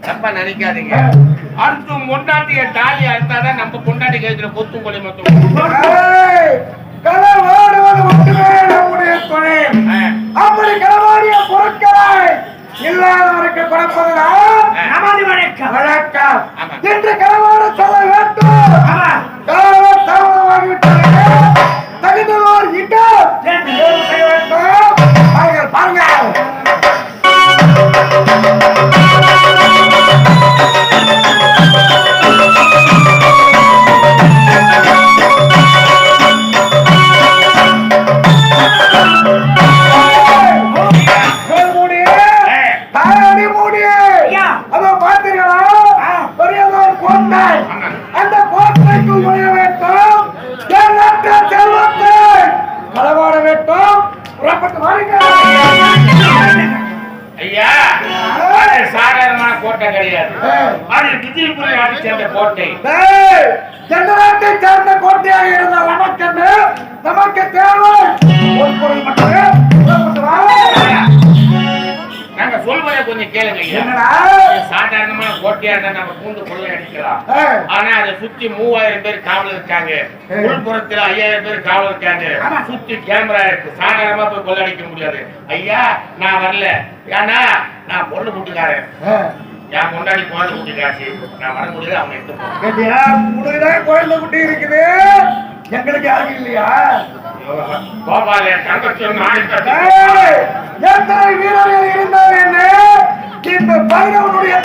தப்பா நினைக்காதீங்க. அடுத்து பொண்டாட்டிய தாலி அறுத்தாதான் நம்ம பொண்டாட்டி கைத்துல கொத்தும் கொலை மொத்தம். களவாடுவது மட்டுமே நம்முடைய தொழில். அப்படி களவாடிய பொருட்களை இல்லாதவருக்கு கொடுப்பதுதான் நமது வழக்கம். இன்று களவாட சொல்ல வேண்டும். களவாட தாமதமாகிவிட்டது. தகுந்தோர் இடம் செய்ய வேண்டும். பாருங்கள். கோட்டையாக இருந்தால் நமக்கு தேவை ஒரு பொருள் மட்டுமே. நாங்க சொல்வதை கொஞ்சம் கேளுங்க. சாதாரணமான கோட்டையா இருந்தா நம்ம பூந்து கொள்ளை அடிக்கலாம். ஆனா அதை சுத்தி 3000 பேர் காவல் இருக்காங்க. உள்புறத்துல 5000 பேர் காவல் இருக்காங்க. சுத்தி கேமரா இருக்கு. சாதாரணமா போய் கொள்ளை அடிக்க முடியாது. ஐயா நான் வரல. ஏன்னா நான் பொண்ணு கூட்டுக்காரன். என் கொண்டாடி குழந்தை குட்டி காசு நான் வர முடியாது. அவங்க எடுத்து குழந்தை குட்டி இருக்குது. எங்களுக்கு யாரும் இல்லையா? கோபால தங்கச்சி எத்தனை வீரர்கள் இருந்தார் என்று இந்த பைரவனுடைய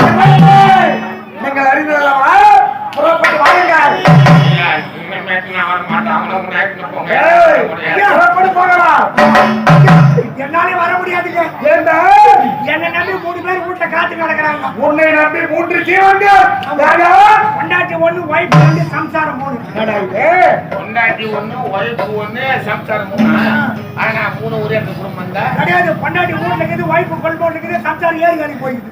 நீங்கள் அறிந்ததல்லவா? புறப்பட்டு வாருங்கள். என்னாலே வர முடியாதுங்க. என்னை நம்பி 3 பேர் வீட்டுல காத்து கிடக்குறாங்க. உன்னை நம்பி 3 ஜீவன்கள். பொண்டாட்டி 1 வைஃப் 2 சம்சாரம் 3. பொண்டாட்டி 1 வைஃப் 1 சம்சாரம் 3. ஆனா 3 ஒரே குடும்பம் தான் கிடையாது. பொண்டாட்டி வீட்டுல இருக்குது, வைஃப் கொல்போட்டு இருக்குது, சம்சாரம் ஏறி கறி போயிடுது.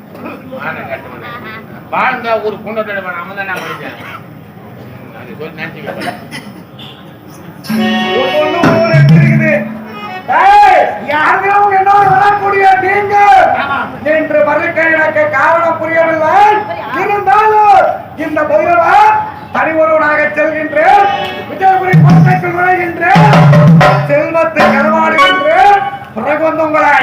வாழ்ந்தா ஒரு பொண்ணோட நம்ம தான் நான் படிச்சேன். அது சொல்லி நினைச்சுக்க என்னோட வரக்கூடிய நீங்க என்று வருகை எனக்கு காரணம் புரியவில்லை. இருந்தாலும் இந்த பைரவர் தனி ஒருவனாக செல்கின்றேன். விஜயபுரி கோட்டைக்குள் நுழைகின்றேன். செல்வத்தை களவாடுகின்றேன். பிறகு வந்து உங்களை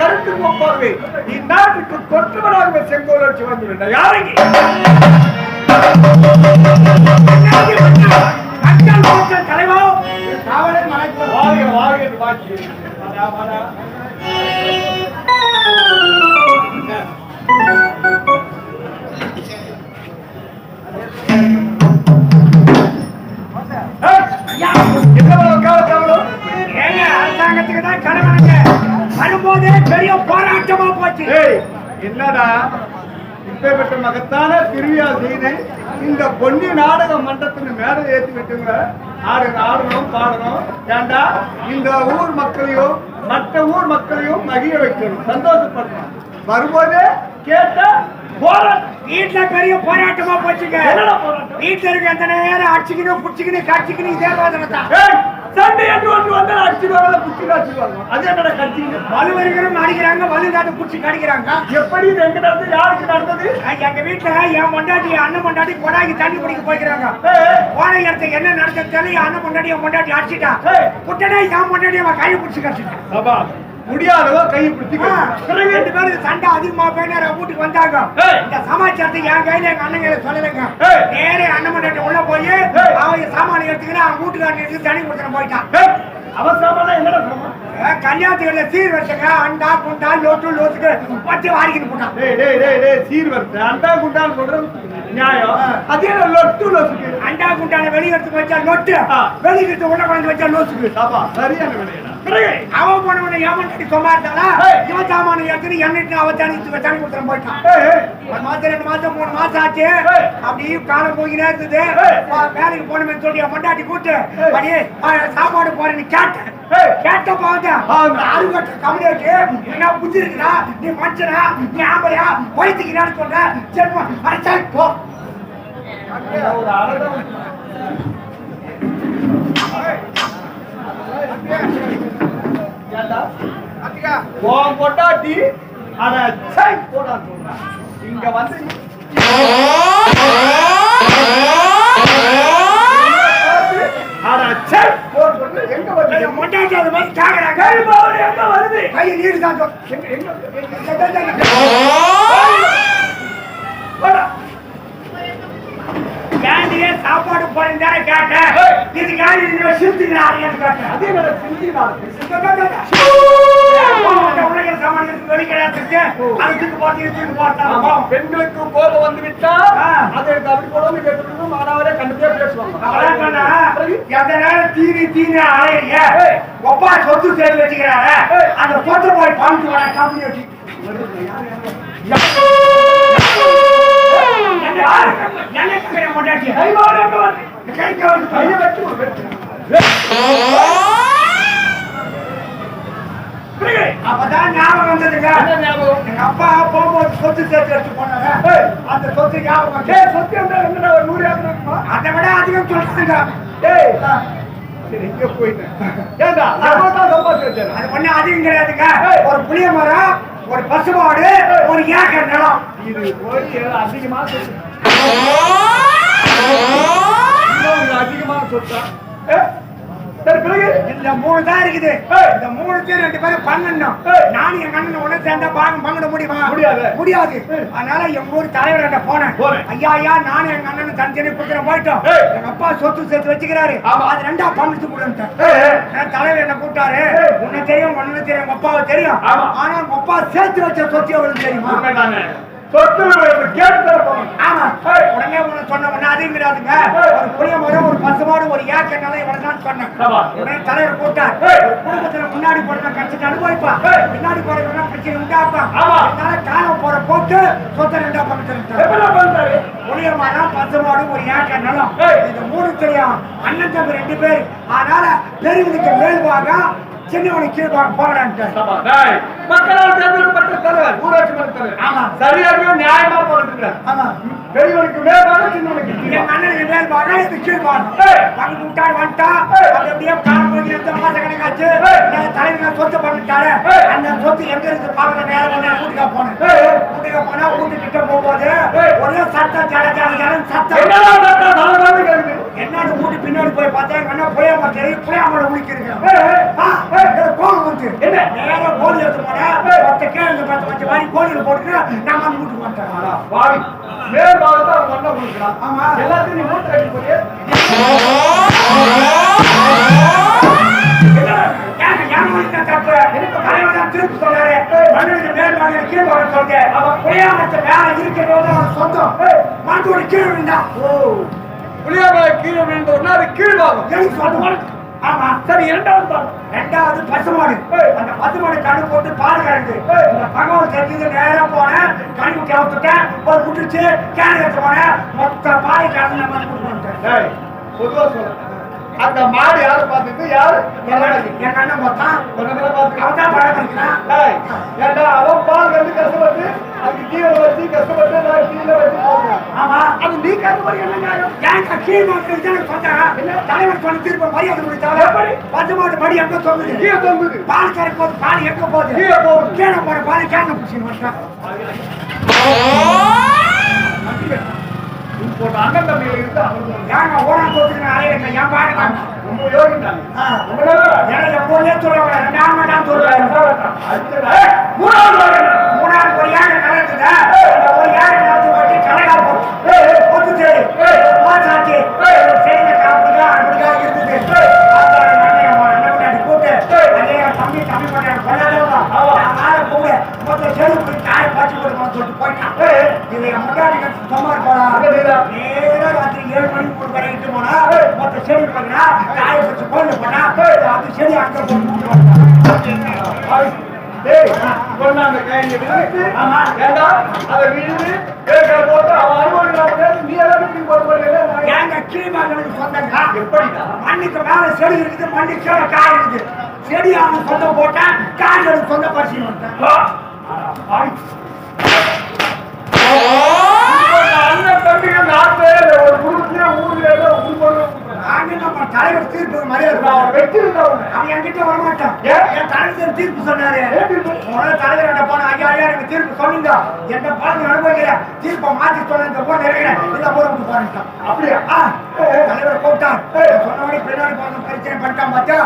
கருத்து போப்பார்வை இந்நாட்டுக்கு தொற்றுவனாக செங்கோலட்சி வந்துவிட்டார். யாருக்கு தலைவா காவலை மறைக்க வாழ்க வாழ்க என்று வாக்கி அரசாங்கத்துக்கு தான் கடமைங்க வரும்போதே பெரிய போராட்டம் போச்சு. என்னடா இப்பேற்பட்ட மகத்தான திருவிழா செய்து இந்த பொன்னி நாடக மன்றத்தின் மேலே ஏற்றி விட்டுங்க. ஆடணும் பாடணும். ஏண்டா இந்த ஊர் மக்களையும் மற்ற ஊர் மக்களையும் மகிழ வைக்கணும், சந்தோஷப்படணும். வரும்போதே கேட்ட வீட்டுல பெரிய போராட்டமா போச்சுங்க. வீட்டுல இருக்க எந்த நேரம் அடிச்சுக்கணும் புடிச்சுக்கணும் காட்சிக்கணும் இதே யோசனை தான். சண்டை என்று ஒன்று வந்தா அடிச்சுடுவாங்க, புடிச்சு காட்சிடுவாங்க. அது என்னடா கட்சிங்க வலு வருகிறோம் அடிக்கிறாங்க, வலுதாத புடிச்சு கடிக்கிறாங்க. எப்படி எங்க நடந்தது, யாருக்கு நடந்தது? எங்க வீட்டுல என் பொண்டாட்டி அண்ணன் பொண்டாட்டி கொடாக்கி தண்ணி குடிக்க போய்க்கிறாங்க. போன இடத்துக்கு என்ன நடந்தது தெரியல. அண்ணன் பொண்டாட்டி என் பொண்டாட்டி அடிச்சுட்டா. உடனே என் பொண்டாட்டி அவன் கையை பிடிச்சு கடிச்சிட்டான். முடியாதவோ கையை பிடிச்சி ரெண்டு பேருக்கு சண்டை அதிகமா போய் வீட்டுக்கு வந்தாங்க. இந்த சமாச்சாரத்தை என் கையில எங்க அண்ணன் கையில சொல்லலைங்க. நேரே அண்ணன் பொண்டாட்டி உள்ள போய் அவன் சாமான எடுத்துக்கிட்டு அவன் வீட்டுக்காரன் எடுத்து தண்ணி கொடுத்துட்டு போயிட்டான். அவன் சாமான என்னடா சாமான்? கல்யாணத்துக்கு சீர் வச்சுங்க அண்டா குண்டா லோட்டு லோத்துக்கு வச்சு வாரிக்கிட்டு போட்டான். சீர் வருது அண்டா குண்டான்னு சொல்றது நியாயம். அதே லொட்டு லோசுக்கு அண்டா குண்டான வெளியெடுத்து வச்சா லொட்டு, வெளியெடுத்து உள்ள குழந்தை வச்சா லோசுக்கு. சரியான விளையாட அவன் போனவன ஏமாட்டி சும்மா இருந்தாளா? இவன் சாமான எடுத்து எண்ணெய் அவன் தண்ணி கொடுத்துட்டு போயிட்டான். ஒரு மாசம் 2 மாசம் 3 மாசம் ஆச்சு. அப்படியே காலம் போய்கினே இருந்தது. வேலைக்கு போனமே சொல்லி மண்டாட்டி கூட்டு அப்படியே சாப்பாடு போறேன்னு கேட்டேன். கேட்ட போதா அருகட்ட கம்யூனிட்டி என்ன புத்தி இருக்குடா, நீ மனுஷனா நீ ஆம்பளையா வயிற்றுக்கிறான்னு சொல்ற. சரி அரைச்சா போ. பொட்டாட்டி இங்க வந்து சாப்பாடு போறேன் கேட்டேன். இதுக்காக சிரிச்சுக்கிறாரு கேட்டேன். பெண்களுக்கு கோபம் வந்து விட்டா அதை தவிர்க்கணும் கேட்டு மாணவரே கண்டிப்பா பேசுவாங்க. எந்த நேரம் தீனி தீனி அலைய ஒப்பா சொத்து சேர்த்து வச்சுக்கிறாரு. அந்த சொத்து போய் பங்கு வர கம்யூனிட்டி அப்பதான் ஞாபகம் வந்ததுங்க. எங்க அப்பா போகும்போது சொத்து சேர்த்து வச்சு போனாங்க. அந்த சொத்து ஞாபகம் சொத்து என்ன ஒரு 100 இருக்குமா? அதை விட அதிகம் சொல்றாங்க. இங்க போயிட்டேன். அது ஒண்ணு அதிகம் கிடையாதுங்க. ஒரு புளிய மரம், ஒரு பசுமாடு, ஒரு ஏக்கர் நிலம். இது போய் அதிகமா அதிகமா சொத்தா? இந்த 3 தான் இருக்குது. இந்த 3 2 பேரும் பங்கணும். நானும் எங்க அண்ணன் உடனே சேர்ந்தா பங்கிட முடியுமா? முடியாது. அதனால எங்க ஊர் தலைவர் போனேன். ஐயா நானும் எங்க அண்ணன் தனித்தனி கொடுத்துட போயிட்டோம். எங்க அப்பா சொத்து சேர்த்து வச்சுக்கிறாரு. அது 2ஆ பங்கிட்டு கொடுத்தேன். தலைவர் என்ன கூப்பிட்டாரு. உன்னை தெரியும் ஒன்னு தெரியும் உங்க அப்பாவை தெரியும். ஆனா உங்க அப்பா சேர்த்து வச்ச சொத்து அவளுக்கு தெரியுமா? ஆமா. உடனே உன்னை சொன்ன உடனே அதிகம் கிடையாதுங்க. ஒரு புளிய மரம், ஒரு பசுமாடு, ஒரு ஏக்கர் நிலம் இவ்வளவு தான் சொன்னேன். உடனே தலைவர் கூப்பிட்டார். ஒரு குடும்பத்துல முன்னாடி போறத கடிச்சிட்டு அனுபவிப்பா, பின்னாடி போறதுனா பிரச்சனை உண்டாப்பா. அதனால காலம் போற போட்டு சொத்தை 2ஆ பங்கிட்டு புளிய மரம், பசுமாடு, ஒரு ஏக்கர் நிலம். இது 3 தெரியும். அண்ணன் தம்பி 2 பேர். அதனால பெரியவனுக்கு மேல்பாக சின்னவனுக்கு கீழ்பாக போகலான்ட்டு மக்களால் தேர்ந்தெடுக்கப்பட்ட தலைவர், ஊராட்சி மன்ற தலைவர். ஆமா, சரியாக நியாயமா போட்டுக்கிறார். ஆமா. பெரியவனுக்கு மேல்பாக சின்னவனுக்கு என் அண்ணனுக்கு மேல்பாக இது கீழ்பாக பங்கு விட்டாரு வந்துட்டா. அது எப்படியோ காலம் போய் 2 மாசம் கணக்காச்சு. தலைவர் சொத்து பண்ணிட்டாரு. அந்த சொத்து எங்க இருக்கு பாருங்க. நேரம் வீட்டுக்கா போனேன். வீட்டுக்கு போனா வீட்டு கிட்ட போகும்போது ஒரே சத்தம் ஜட ஜட ஜடம் சத்தம். என்னது வீட்டு பின்னாடி போய் பார்த்தா எங்க அண்ணன் புளியாம தெரியும். புளியாமலை முடிக்கிறேன். கோலம் வந்து நேரம் கோழி எடுத்து போனா ஒருத்த கேளுங்க 10 மாதிரி கோழியில் போட்டு நான் வந்து வீட்டுக்கு வந்துட்டேன். வாவி மேல்பாகத்தை அவன் பண்ண கொடுக்குறான். ஆமா, எல்லாத்தையும் நீ மூட்டை கட்டி போய் திருப்பி சொல்றாரு. மண்ணுக்கு மேல்பாக கீழ்பாக சொல்றேன். அவன் புளியாமத்தை மேல இருக்கிறது அவன் சொந்தம். மாட்டோட கீழே விழுந்தா புளியாமலை கீழே விழுந்தோம்னா அது கீழ்பாகம். எனக்கு சொல்லுவாங்க. ஆமா சரி இரண்டாவது ரெண்டாவது பசுமாடு. அந்த பசுமாடு கண்ணு போட்டு பால் கறந்து இந்த பகவான் தெரிஞ்சது நேரா போனேன் கண்ணு குட்டி அவுத்துட்டேன் ஒரு முட்டுச்சு கேன் எடுத்து போனேன் மொத்த பால் கறந்து நம்ம கொடுத்துட்டேன். பொதுவா சொல்றேன் அந்த மாடு யாரு பார்த்துட்டு யாரு என் அண்ணன் மொத்தம் பார்த்து அவன் தான் பழக்கம் இருக்கிறான். ஏண்டா அவன் பால் கண்டு கஷ்டப்பட்டு அதுக்கு கீழே வச்சு கஷ்டப்பட்டு நான் கீழே வச்சு போடுறேன். ஆமா அது நீ கஷ்டப்படி என்ன நியாயம்? ஏன் கீழ் மக்கள் தான் சொன்னாங்க தலைவர் சொன்ன திரும்ப மரியாதை கொடுத்தாங்க. பசுமாடு மடி எங்க தொங்குது கீழே தொங்குது. பால் கறக்கும் போது பால் எங்க போகுது கீழே போகுது. கீழே போற பால் கேன பிடிச்சி மாட்டேன். போட்ட அண்ணன் தம்பிகள் இருக்கு அவங்க ஏங்க ஓனா தோத்துக்கு அலையிறங்க என் பாருங்க ரொம்ப யோகிட்டாங்க. ஏன்னா எப்போதே சொல்லுவாங்க ரெண்டாம் தான் சொல்லுவாங்க. மூணாவது ஒரு யானை நடக்குது ஒரு யானை நடத்து வட்டி கலகா போட்டு சரி சாட்சி செய்த அப்படிதான் அப்படிதான் இருந்தது. கூட்டு அதே தம்பி தம்பி பண்ண கொண்டாடுவா கூட மொத்த செருப்பு காய பாய்ச்சி கொடுக்கணும்னு சொல்லிட்டு போயிட்டான். இது என் முன்னாடி சும்மா இருப்பானா நேரம் ராத்திரி 7 மணிக்கு ஒரு வரை இட்டு போனா மொத்த செடி பண்ணா காய வச்சு கோல்ல போனா அது செடி அங்க போட்டு மண்ணுக்கு மேல செடி இருக்குது மண்ணுக்கு கீழே காய் இருக்குது. செடி அவன் சொந்தம் போட்டான் காய் சொந்த பரிசீலனை அண்ணன் தம்பிகள் நாட்டு ஒரு குடும்பத்திலே ஊர்ல தலைவர் தீர்ப்பு மரியாதை அவன் என்கிட்ட வரமாட்டான். என் தலைவர் தீர்ப்பு சொன்னாரு. தலைவர் போன ஐயா எனக்கு தீர்ப்பு சொன்னீங்க என்ன பார்த்து அனுபவிக்கிற தீர்ப்பை மாற்றி சொன்ன போன இல்ல போட விட்டு போறான். அப்படியா தலைவர் கூப்பிட்டான் சொன்னபடி பின்னாடி போன பிரச்சனை பண்ணிட்டான் பார்த்தா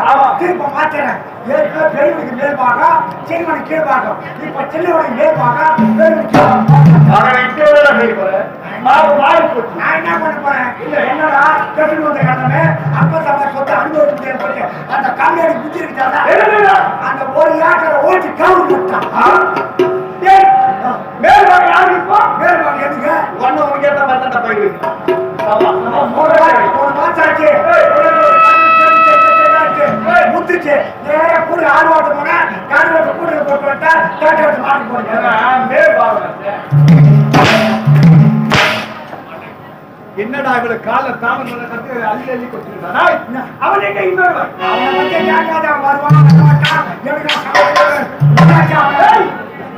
தீர்ப்பை மாத்துறேன். ஏற்கனவே பெரியவனுக்கு மேல் பாகம் சின்னவனுக்கு கீழ் பாகம் இப்ப சின்னவனுக்கு மேல் பாகம் நான் என்ன பண்ண போறேன் என்னடா கட்டி வந்த கடமை அப்ப தம்ப சொத்தை அனுபவிச்சு ஏற்பட்டு அந்த காமியாடி புத்தி இருக்காதா அந்த ஒரு ஏக்கரை ஓட்டி கவுரு விட்டான். மேல்பாக யாரு இருப்போம்? மேல்பாக எதுங்க ஒன்னு உனக்கு ஏற்ற மாதிரி தான் போயிருக்கு. 3 மாசம் ஆச்சு முத்துச்சு நேர கூட ஆர்வாட்ட போனா கார்வாட்ட கூட போட்டு விட்டா காட்டு மாட்டு போடுங்க. என்னடா இவளை கால தாமரை கத்து அள்ளி அள்ளி கொடுத்துருக்கா அவன் எங்க இன்னொரு அவனை பத்தி கேட்காத வருவான் வரமாட்டான்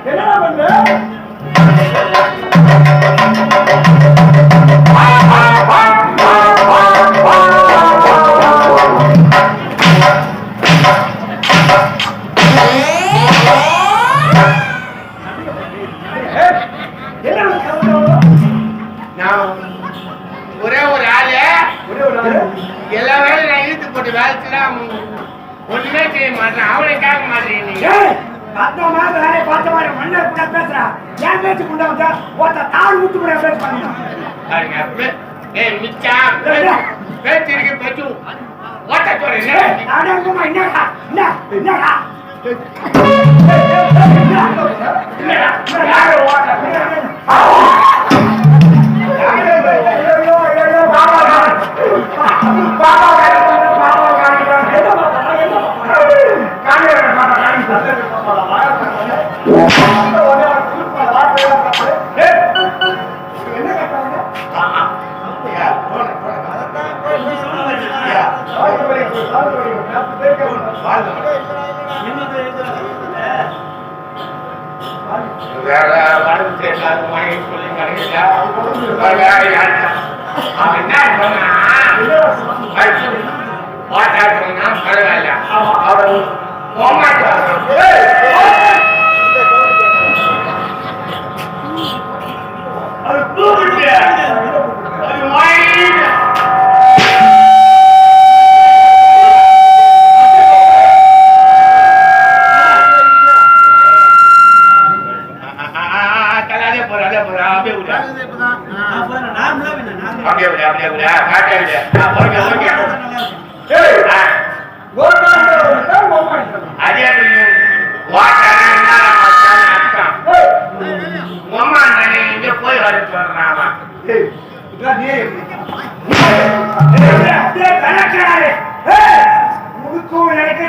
என்னடா பண்ணு ஒரே ஒரு ஆளு எல்லா வேலையும் நான் இழுத்து போட்டு வேலைச்சுனா ஒண்ணுமே செய்ய மாட்டேன். அவனை கேட்க மாட்டேன். நீங்க வேலையை பார்த்த மாதிரி மண்ணை கூட பேசுறா ஏன் பேச்சு கொண்டு வந்தா ஒருத்த தாள் விட்டு கூட பேச பண்ணிட்டான். மிச்சா பேச்சு இருக்கு பேச்சு ஓட்ட சொல்றேன். என்னடா என்னடா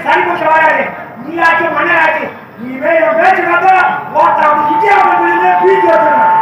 சரிபட்டு வராது. நீயாச்சு மன்னராச்சு. நீ வேற பேச்சுக்காக ஓட்ட அப்படி இந்தியா பண்ணி பீச்சு வச்சுருவேன்.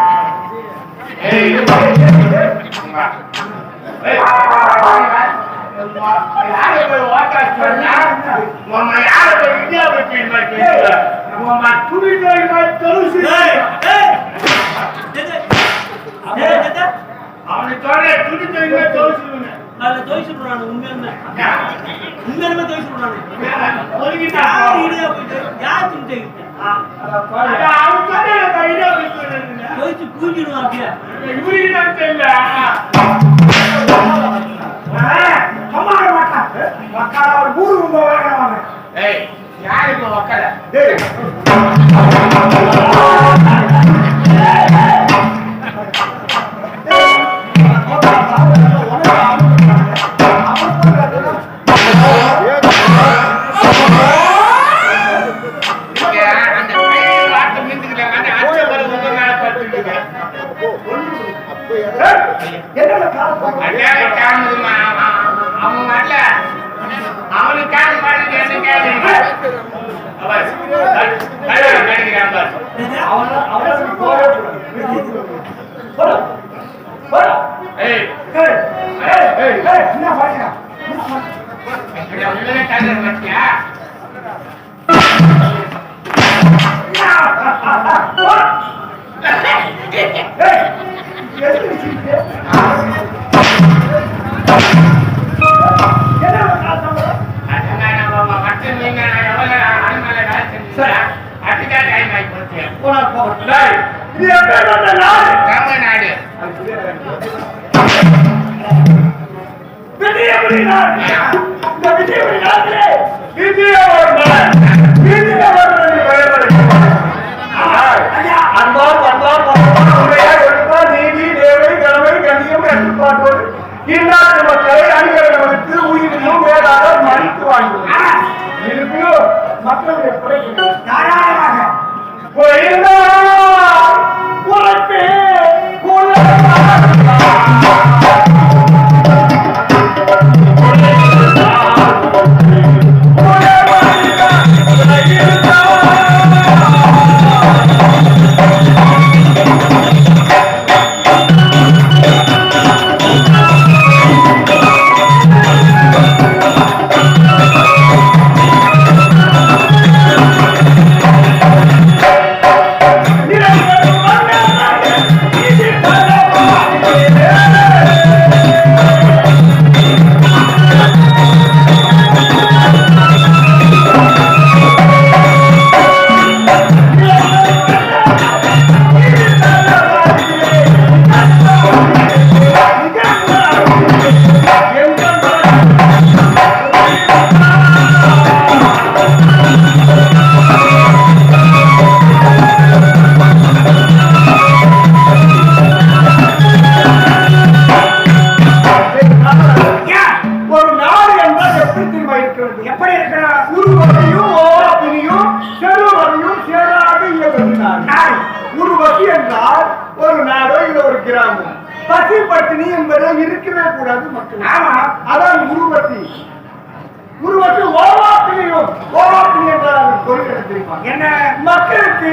மக்களுக்கு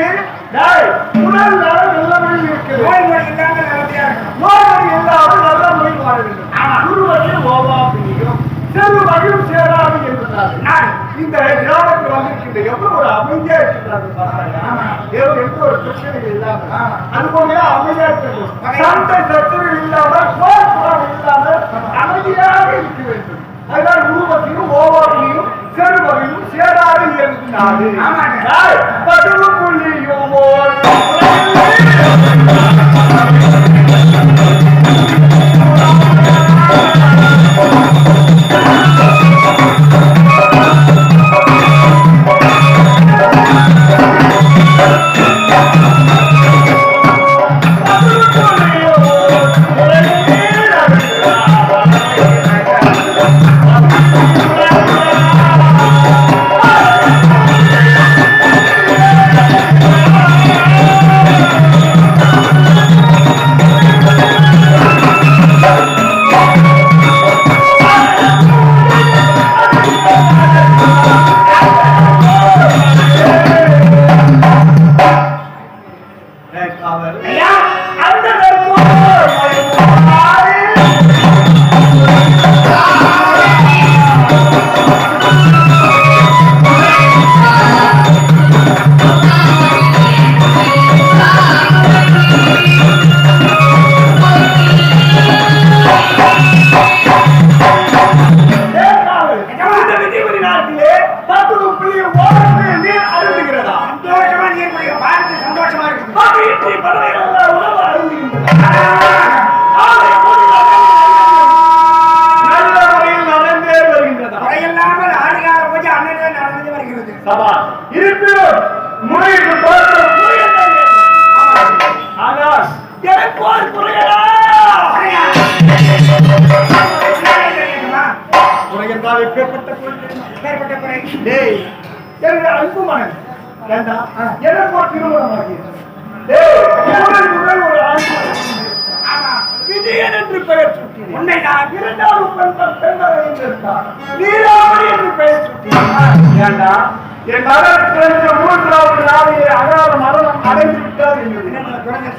உடல் நலம் நல்லபடி இருக்கு, நோய் நொடி இல்லாமல் நல்ல முறை வாழ வேண்டும். குருவத்தில் ஓவாப்பினியும் செல்வகையும் சேராது என்றார். இந்த கிராமத்தில் வந்திருக்கின்ற எவ்வளவு ஒரு அமைதியா இருக்கிறார்கள், எந்த ஒரு பிரச்சனைகள் இல்லாம அது போல அமைதியா இருக்கிறது, சண்டை சச்சரவு இல்லாமல் போராட்டம் இல்லாமல் அமைதியாக இருக்க வேண்டும். அதனால் குருவத்திலும் ஓவாப்பினியும் செல்வகையும் சேராது என்றார். பதிவு புள்ளியும் காவல் ஐயா அந்த சந்தோஷமா இருக்கு நல்ல முறையில் நடந்தே வருகின்றதா? குறையில்லாமல் ஆடுகார பூஜை அன்னைக்கு நடந்து வருகிறது. இருப்பினும் முறையிட்டு ஆனால் எனக்கு ஒரு குறையடா குறையென்றால் எப்பேற்பட்ட குறை? டேய் என்னுடைய அன்பு மகன் ஏண்டா எனக்கு ஒரு திருமணம் ஆகியது. முதல் ஒரு விஜயன் என்று பெயர் சுட்டினேன். உண்மைதான். இரண்டாவது பெண்மகன் இருந்தார். நீராமணி என்று பெயர் சுட்டினார். ஏண்டா என் மகன் பிறந்த மூன்றாவது நாளையே அகால மரணம் அடைந்து விட்டார் என்று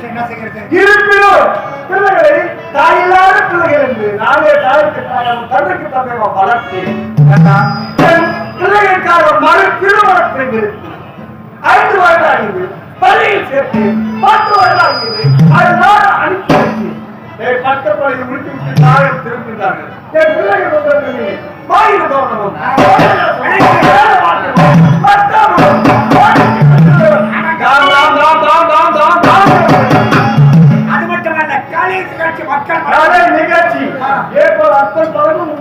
என்ன செய்கிறது? இருப்பினும் பிள்ளைகளை தாயில்லாத பிள்ளைகள் என்று நானே தாய்க்கு தாயாகவும் தந்தைக்கு தந்தையாக வளர்த்தேன். என் பிள்ளைகளுக்காக மறு திருமணத்தை நிறுத்தி 5 வருடாகிறது பள்ளியில் சேர்த்து 10 வருடாகிறது அதனால அனுப்பி வச்சேன். பட்டப்பள்ளியை முடித்துவிட்டு தாயை திரும்பினார்கள். என் பிள்ளைகள் வந்தது வாயில் கவனமும் அது மட்டுமல்ல காலேஜ் கட்சி மக்கள் நிகழ்ச்சி ஏற்போது அர்த்தம் தொடர்ந்து